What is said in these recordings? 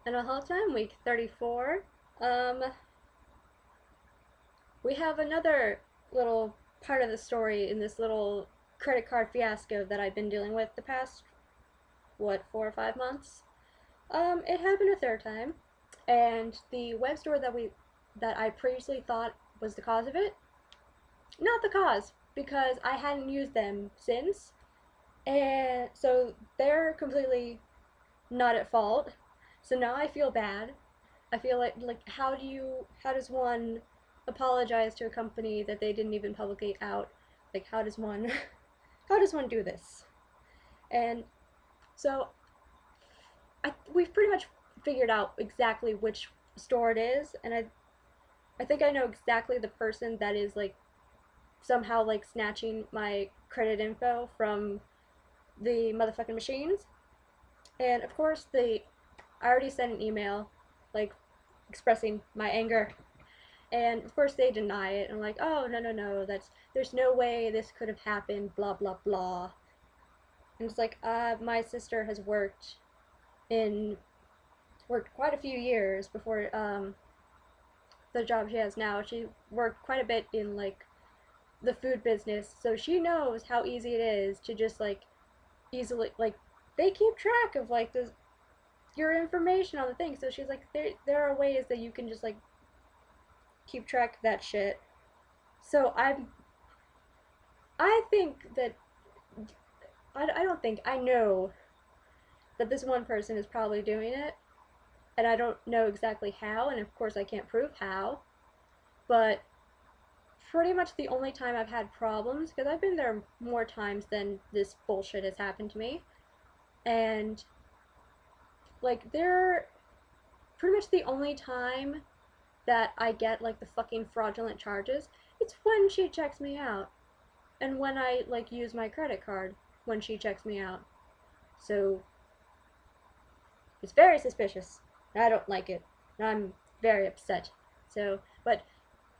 And a whole time, week 34. Um, we have another little part of the story in this little credit card fiasco that I've been dealing with the past, what, 4 or 5 months? It happened a third time, and the web store that I previously thought was the cause of it, not the cause, because I hadn't used them since, and so they're completely not at fault. So now I feel bad. I feel like how does one apologize to a company that they didn't even publicly out? Like how does one how does one do this? And so we've pretty much figured out exactly which store it is, and I think I know exactly the person that is like somehow like snatching my credit info from the motherfucking machines. And of course, I already sent an email like expressing my anger. And of course they deny it. And I'm like, oh no no no, there's no way this could have happened. Blah blah blah. And it's like, my sister has in worked quite a few years before the job she has now. She worked quite a bit in like the food business, so she knows how easy it is to just like easily like they keep track of like your information on the thing. So she's like, there are ways that you can just like keep track of that shit. So I think that I don't think I know that this one person is probably doing it, and I don't know exactly how, and of course I can't prove how, but pretty much the only time I've had problems, because I've been there more times than this bullshit has happened to me, and like they're pretty much the only time that I get like the fucking fraudulent charges, it's when she checks me out, and when I like use my credit card when she checks me out. So it's very suspicious. I don't like it. I'm very upset. So, but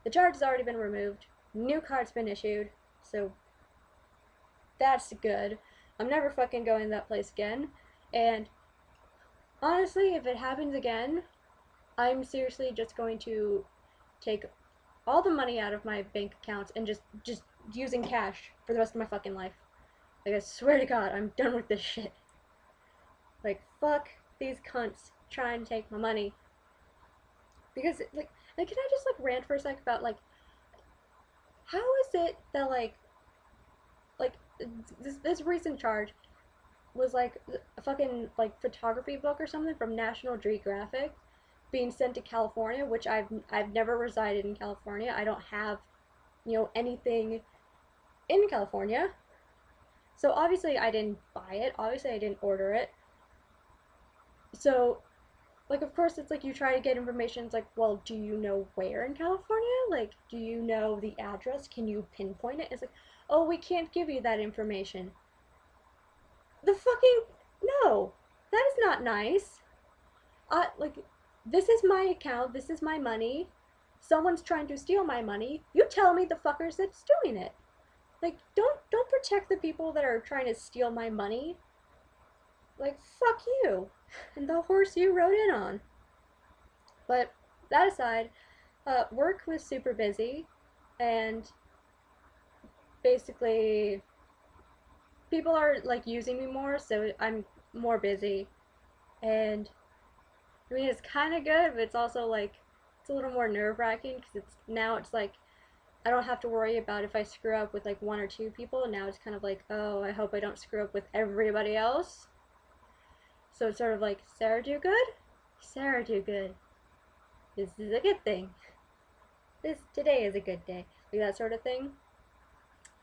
the charge has already been removed. New card's been issued. So that's good. I'm never fucking going to that place again. And honestly, if it happens again, I'm seriously just going to take all the money out of my bank accounts and just using cash for the rest of my fucking life. Like I swear to God, I'm done with this shit. Like fuck these cunts trying to take my money. Because like can I just like rant for a sec about like how is it that like this recent charge was like a fucking like photography book or something from National Geographic being sent to California, which I've never resided in California. I don't have, anything in California. So obviously I didn't buy it. Obviously I didn't order it. So like of course it's like you try to get information. It's like, well, do you know where in California? Like, do you know the address? Can you pinpoint it? It's like, oh, we can't give you that information. The fucking no, that is not nice. Like, this is my account. This is my money. Someone's trying to steal my money. You tell me the fuckers that's doing it. Like, don't protect the people that are trying to steal my money. Like, fuck you and the horse you rode in on. But that aside, work was super busy, and basically people are like using me more, so I'm more busy. And I mean, it's kind of good, but it's also like it's a little more nerve-wracking because it's like I don't have to worry about if I screw up with like one or two people. Now it's kind of like, oh, I hope I don't screw up with everybody else. So it's sort of like, Sarah do good, Sarah do good. This is a good thing. This today is a good day, like that sort of thing.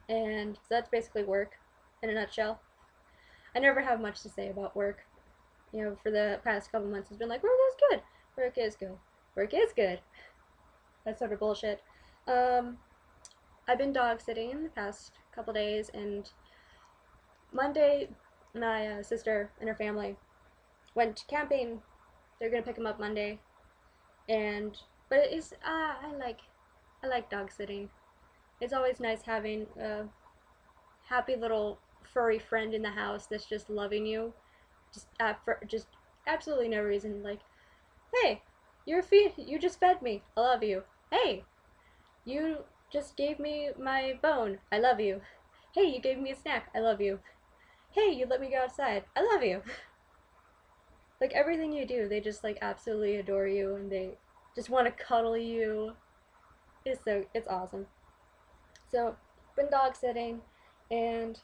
And so that's basically work in a nutshell. I never have much to say about work. For the past couple months, it's been like, work is good, work is good, work is good. That sort of bullshit. Um, I've been dog sitting the past couple days, and Monday, my sister and her family went camping. They're gonna pick him up Monday, and but it's I like dog sitting. It's always nice having a happy little furry friend in the house that's just loving you, just for just absolutely no reason. Like Hey, you just fed me. I love you. Hey, you just gave me my bone. I love you. Hey, you gave me a snack. I love you. Hey, you let me go outside. I love you. Like everything you do, they just like absolutely adore you and they just want to cuddle you. It's awesome. So, been dog sitting and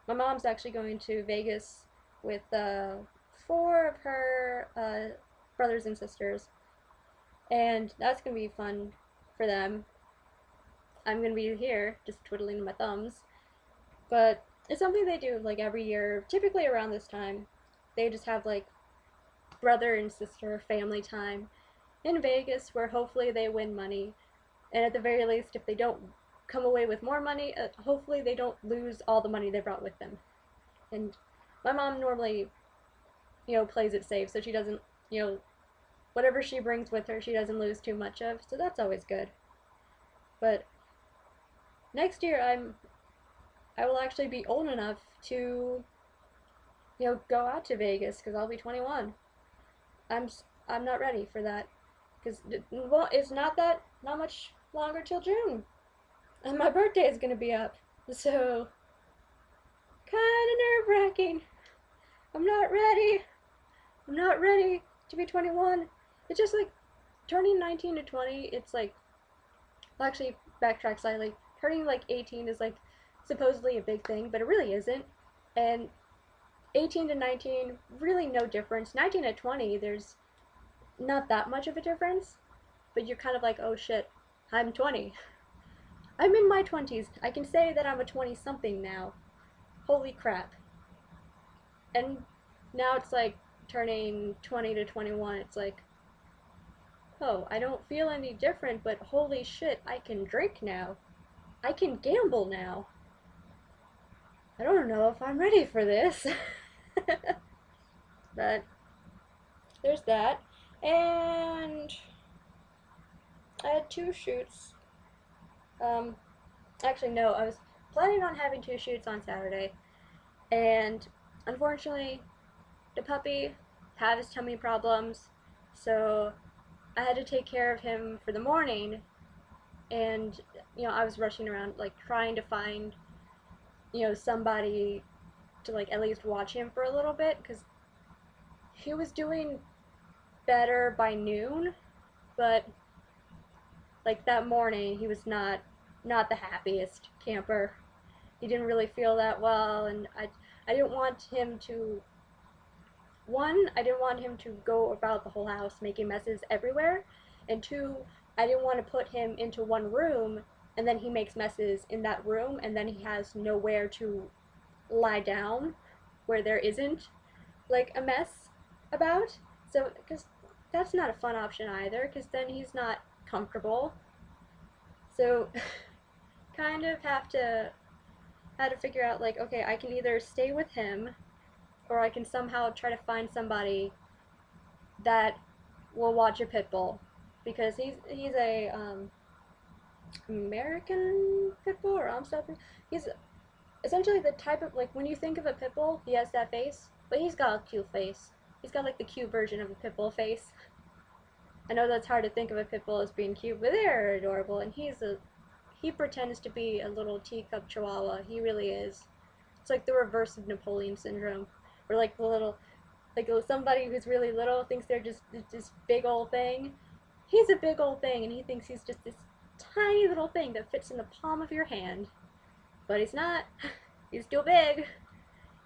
my mom's actually going to Vegas with four of her brothers and sisters, and that's gonna be fun for them. I'm gonna be here just twiddling my thumbs, but it's something they do like every year, typically around this time. They just have like brother and sister family time in Vegas where hopefully they win money. And at the very least, if they don't come away with more money, hopefully they don't lose all the money they brought with them. And my mom normally, plays it safe, so she doesn't, whatever she brings with her, she doesn't lose too much of. So that's always good. But next year, I will actually be old enough to, go out to Vegas because I'll be 21. I'm I'm not ready for that because well, it's not much longer till June, and my birthday is gonna be up. So kind of nerve wracking. I'm not ready. I'm not ready to be 21. It's just like turning 19 to 20. It's like, well, actually, backtrack slightly. Turning like 18 is like supposedly a big thing, but it really isn't. And 18 to 19, really no difference. 19 to 20, there's not that much of a difference, but you're kind of like, oh shit, I'm 20. I'm in my 20s. I can say that I'm a 20 something now. Holy crap. And now it's like turning 20 to 21. It's like, oh, I don't feel any different, but holy shit, I can drink now. I can gamble now. I don't know if I'm ready for this. But there's that. And I had two shoots. Um, actually, no, I was planning on having two shoots on Saturday. And unfortunately, the puppy had his tummy problems. So I had to take care of him for the morning. And, I was rushing around, like, trying to find, somebody to, like, at least watch him for a little bit. Because he was doing better by noon. But like that morning he was not the happiest camper. He didn't really feel that well, and I didn't want him to, one, I didn't want him to go about the whole house making messes everywhere, and two, I didn't want to put him into one room and then he makes messes in that room and then he has nowhere to lie down where there isn't like a mess about. So because that's not a fun option either, because then he's not comfortable. So kind of had to figure out like, okay, I can either stay with him or I can somehow try to find somebody that will watch a pit bull, because he's a American pit bull or Amsterdam. He's essentially the type of, like, when you think of a pit bull, he has that face, but he's got a cute face. He's got like the cute version of a pit bull face. I know that's hard to think of a pit bull as being cute, but they're adorable, and he pretends to be a little teacup chihuahua. He really is. It's like the reverse of Napoleon syndrome, where like the little, like somebody who's really little thinks they're just this big old thing. He's a big old thing, and he thinks he's just this tiny little thing that fits in the palm of your hand. But he's not. He's too big.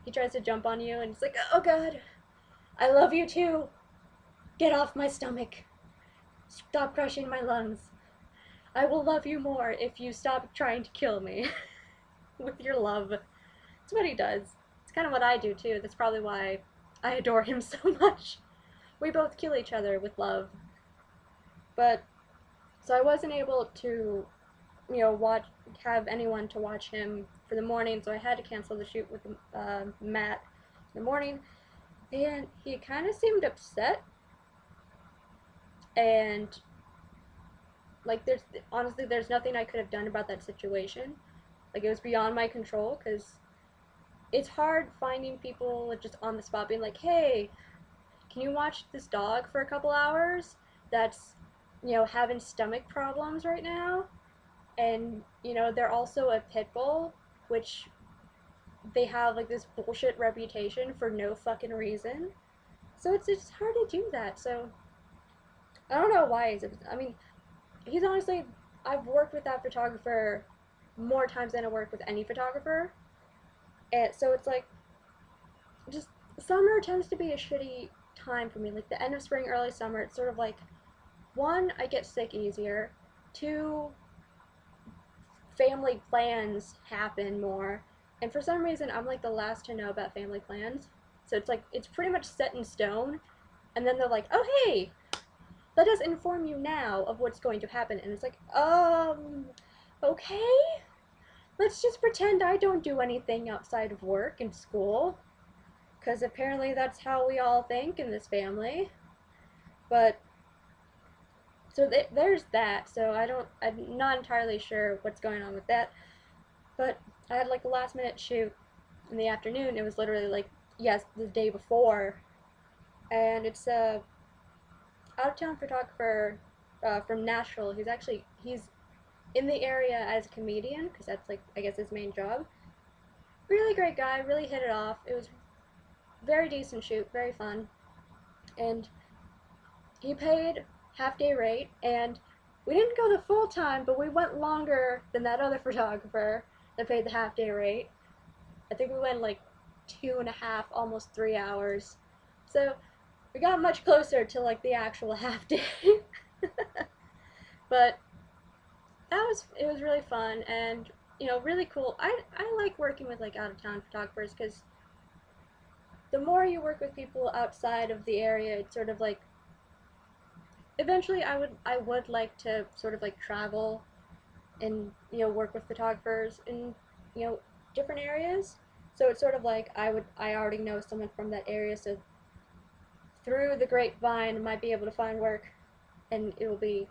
He tries to jump on you, and it's like, oh god, I love you too. Get off my stomach. Stop crushing my lungs. I will love you more if you stop trying to kill me with your love. That's what he does. It's kind of what I do too. That's probably why I adore him so much. We both kill each other with love. But so I wasn't able to, have anyone to watch him for the morning, so I had to cancel the shoot with Matt in the morning, and he kind of seemed upset, and like there's nothing I could have done about that situation. Like it was beyond my control, because it's hard finding people just on the spot being like, hey, can you watch this dog for a couple hours that's, you know, having stomach problems right now? And, you know, they're also a pit bull, which they have like this bullshit reputation for no fucking reason. So it's hard to do that. So I don't know why I mean, he's honestly, I've worked with that photographer more times than I worked with any photographer. And so it's like, just summer tends to be a shitty time for me. Like the end of spring, early summer, it's sort of like, one, I get sick easier. Two, family plans happen more. And for some reason, I'm like the last to know about family plans. So it's like, it's pretty much set in stone. And then they're like, oh, hey, let us inform you now of what's going to happen. And it's like, okay. Let's just pretend I don't do anything outside of work and school. Because apparently that's how we all think in this family. But so there's that. So I'm not entirely sure what's going on with that. But I had like a last minute shoot in the afternoon. It was literally like, yes, the day before. And it's a out of town photographer from Nashville. He's in the area as a comedian because that's like, I guess, his main job. Really great guy, really hit it off. It was very decent shoot, very fun. And he paid half day rate, and we didn't go the full time, but we went longer than that other photographer that paid the half day rate. I think we went like 2.5, almost 3 hours. So we got much closer to like the actual half day. But it was really fun and, you know, really cool. I like working with like out of town photographers because the more you work with people outside of the area, it's sort of like eventually I would like to sort of like travel and, you know, work with photographers in, you know, different areas. So it's sort of like I already know someone from that area, so through the grapevine I might be able to find work, and it will be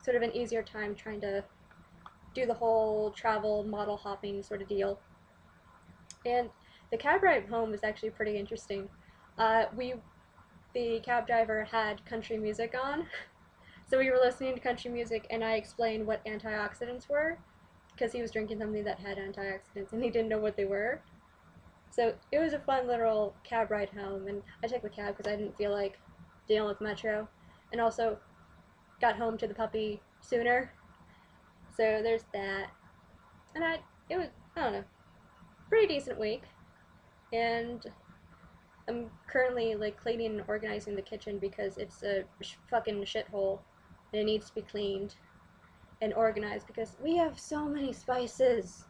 sort of an easier time trying to do the whole travel model hopping sort of deal. And the cab ride home was actually pretty interesting. The cab driver had country music on, so we were listening to country music, and I explained what antioxidants were because he was drinking something that had antioxidants and he didn't know what they were. So it was a fun little cab ride home, and I took the cab because I didn't feel like dealing with Metro, and also got home to the puppy sooner. So there's that, and it was, I don't know, pretty decent week, and I'm currently like cleaning and organizing the kitchen because it's a fucking shithole, and it needs to be cleaned and organized because we have so many spices.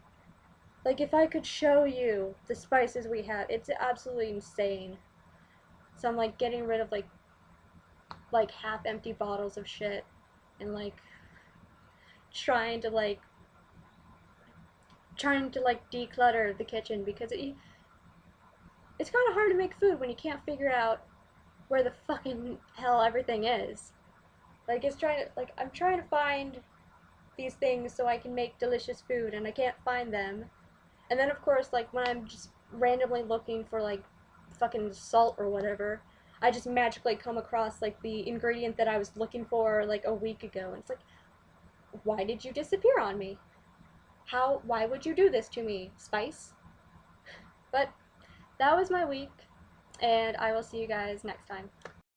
Like, if I could show you the spices we have, it's absolutely insane. So I'm like getting rid of like half empty bottles of shit and like trying to like declutter the kitchen because it's kind of hard to make food when you can't figure out where the fucking hell everything is. Like, I'm trying to find these things so I can make delicious food and I can't find them. And then of course, like, when I'm just randomly looking for like fucking salt or whatever, I just magically come across like the ingredient that I was looking for like a week ago, and it's like, why did you disappear on me? Why would you do this to me, Spice? But that was my week, and I will see you guys next time.